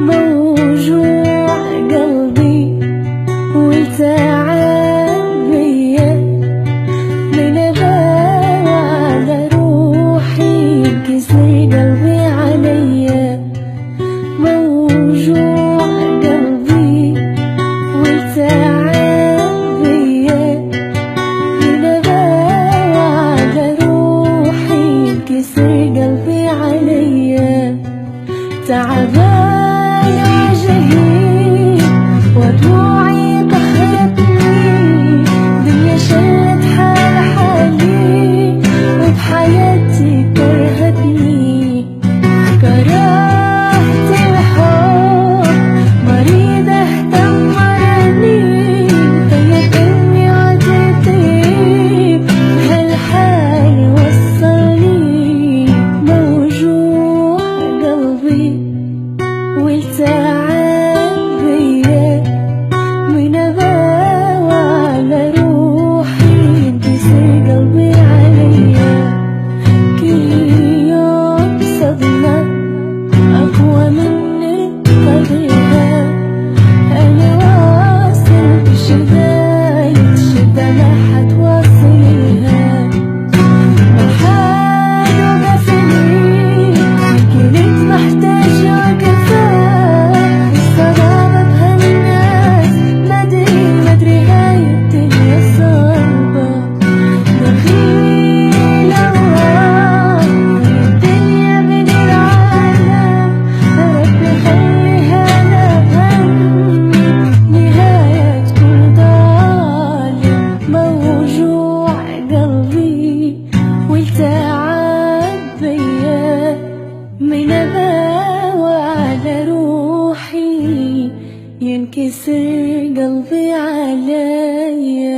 موجوع قلبي والتعب بيا، من أباوع على روحي ينكسر قلبي عليا. موجوع قلبي والتعب بيا، من أباوع على روحي ينكسر قلبي عليا. تعبان وجهي ودموعي قهرتني، دنيا شلت حال حالي وبحياتي كرهتني. كرهت الحب مريضة دمرني، خيت اني عديت هالحال وصلني. موجوع قلبي والتعب بيا، من أباوع على روحي ينكسر قلبي عليا. كل يوم صدمة أقوى من قبلها، أنا واصل بشداية شدة ما حتواصلها. محال وقفني كنت محتاجة وقفات، الصعوبة بهالناس مدري هاي الدنيا صعبة. دخيل الله الدنيا من العالم، ربي خليها لهمي نهاية كل ظالم. موجوع قلبي والتعب بيا، من أباوع على روحي ينكسر قلبي عليا.